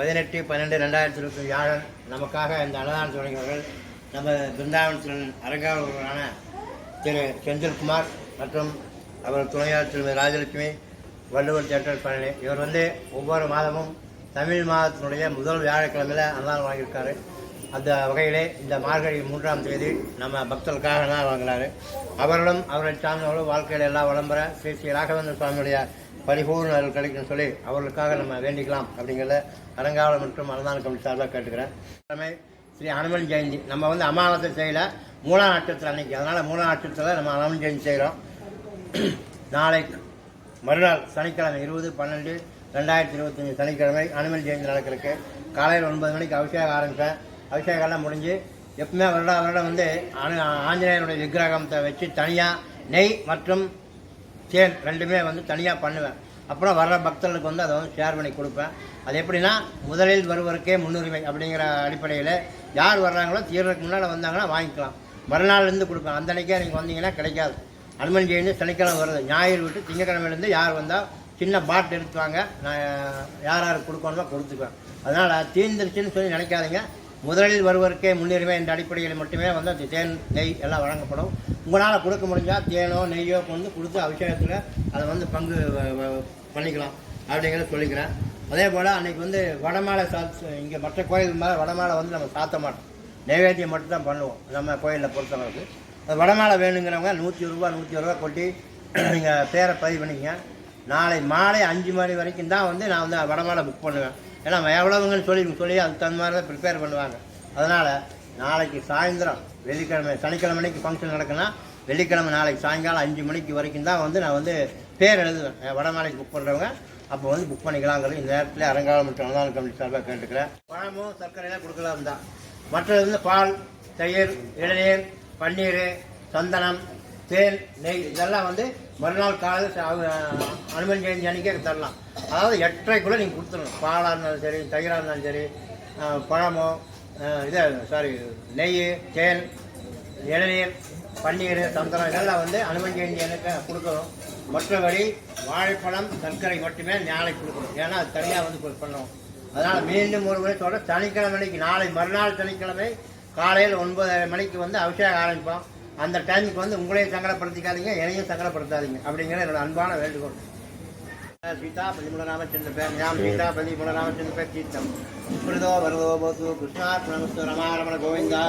18/12/2020 வியாழன் நமக்காக இந்த அன்னதானம் தொடங்கியவர்கள் நம்ம பிருந்தாவனத்தில் அரங்காவலரான திரு செந்தில்குமார் மற்றும் அவர் துணையாளர் திருமதி ராஜலட்சுமி, வள்ளுவர் தியேட்டர் பழனி. இவர் ஒவ்வொரு மாதமும் தமிழ் மாதத்தினுடைய முதல் வியாழக்கிழமையில் அன்னதானம் வாங்கியிருக்காரு. அந்த வகையிலே இந்த மார்கழி 3ஆம் தேதி நம்ம பக்தர்களுக்காக அன்னதானம் வாங்கினார். அவர்களும் அவரை சார்ந்தவர்களும் வாழ்க்கையில் எல்லாம் வளம்பெற ஸ்ரீ ஸ்ரீ ராகவேந்திர சுவாமியுடைய பரிபூர்ண அருள் கிடைக்கும் சொல்லி அவர்களுக்காக நம்ம வேண்டிக்கலாம் அப்படிங்கிறத அரங்காவலம் மற்றும் அன்னதான கமிட்டி சார்பாக கேட்டுக்கிறேன். ஸ்ரீ ஹனுமன் ஜெயந்தி நம்ம அமாவாசை செய்யல, மூலா நட்சத்திரம் அன்னைக்கு. அதனால் மூலா நட்சத்திரத்தில் நம்ம ஹனுமன் ஜெயந்தி செய்கிறோம். நாளை மறுநாள் சனிக்கிழமை 20/12/2025 சனிக்கிழமை ஹனுமன் ஜெயந்தி நடக்கிறதுக்கு காலையில் 9 மணிக்கு அபிஷேகம் ஆரம்பிப்பேன். அபிஷேகம்லாம் முடிஞ்சு எப்பவுமே வருடம் ஆஞ்சநேயனுடைய விக்கிரகத்தை வச்சு தனியாக நெய் மற்றும் தேன் ரெண்டுமே தனியாக பண்ணுவேன். அப்புறம் வர்ற பக்தர்களுக்கு அதை ஷேர் பண்ணி கொடுப்பேன். அது எப்படின்னா, முதலில் வருவருக்கே முன்னுரிமை அப்படிங்கிற அடிப்படையில் யார் வர்றாங்களோ தீர்றதுக்கு முன்னால் வந்தாங்கன்னா வாங்கிக்கலாம். மறுநாள்லேருந்து கொடுப்பேன். அந்த அன்றைக்கே நீங்கள் வந்தீங்கன்னா கிடைக்காது. ஹனுமன் ஜெயந்தி சனிக்கிழமை வருது, ஞாயிறு விட்டு திங்கக்கிழமையிலேருந்து யார் வந்தால் சின்ன பாட்டில் எடுத்துவாங்க, நான் யார் யாருக்கு கொடுக்கணுமோ கொடுத்துக்குவேன். அதனால் தீர்ந்துருச்சுன்னு சொல்லி நினைக்காதீங்க. முதலில் வருவருக்கே முன்னுரிமை என்ற அடிப்படையில் மட்டுமே அந்த தேன் நெய் எல்லாம் வழங்கப்படும். உங்களால் கொடுக்க முடிஞ்சால் தேனோ நெய்யோ கொடுத்து அபிஷேகத்தில் அதை பங்கு பண்ணிக்கலாம் அப்படிங்கிறத சொல்லிக்கிறேன். அதே போல் அன்றைக்கி வடமாலை இங்கே மற்ற கோயில் மேலே வடமாலை நம்ம சாத்த மாட்டோம், நைவேத்தியம் மட்டும் தான் பண்ணுவோம் நம்ம கோயிலில் பொறுத்தளவுக்கு. அது வடமாலை வேணுங்கிறவங்க 120 ரூபா 120 ரூபா கொட்டி நீங்கள் பேரை பதிவு பண்ணிக்கங்க. நாளை மாலை 5 மணி வரைக்கும் தான் நான் வடமாலை புக் பண்ணுவேன். ஏன்னா எவ்வளவுங்கன்னு சொல்லி அதுக்கு தகுந்த மாதிரி தான் ப்ரிப்பேர் பண்ணுவாங்க. அதனால் நாளைக்கு சாயந்தரம் வெள்ளிக்கிழமை சனிக்கிழமைக்கு ஃபங்க்ஷன் நடக்குன்னா வெள்ளிக்கிழமை நாளைக்கு சாயங்காலம் 5 மணிக்கு வரைக்கும் தான் நான் பேர் எழுதுவேன். வடமாலைக்கு புக் பண்ணுறவங்க அப்போ புக் பண்ணிக்கலாங்கிறது இந்த நேரத்தில் அரங்காவலம் மற்றும் அன்னதான கமிட்டி சார்பாக கேட்டுக்கிறேன். பழமும் சர்க்கரையெல்லாம் கொடுக்கலாம் தான். மற்றது பால், தயிர், இளநீர், பன்னீர், சந்தனம், தேன், நெய் இதெல்லாம் மறுநாள் காலையில் ஹனுமன் ஜெயந்தி அன்றைக்கே தரலாம். அதாவது 8:30க்குள்ளே நீங்கள் கொடுத்துடணும். பாலாக இருந்தாலும் சரி, தயிராக இருந்தாலும் சரி, பழமோ நெய், தேன், இளநீர், பன்னீர், சந்தனம் இதெல்லாம் ஹனுமன் ஜெயந்தி எனக்கு கொடுக்கணும். மற்றபடி வாழைப்பழம், சர்க்கரை மட்டுமே நாளைக்கு கொடுக்கணும். ஏன்னா அது தனியாக பண்ணணும். அதனால் மீண்டும் ஒரு முறை சொல்கிறேன், சனிக்கிழமைக்கு நாளை மறுநாள் சனிக்கிழமை காலையில் 9 மணிக்கு அபிஷேகம் ஆரம்பிப்போம். அந்த டைமுக்கு உங்களையும் சங்கடப்படுத்திக்காதீங்க, என்னையும் சங்கடப்படுத்தாதீங்க அப்படிங்கிற என்னோட அன்பான வேண்டுகோள். சீதா பதிமூலராமச்சந்திர பேர் ஞாம் சீதா பதிமூலராமச்சந்திர பேர் சீத்தம் புரிதோ வரதோ போது கிருஷ்ணாத்மனஸ்து ரமாரமண கோவிந்தா.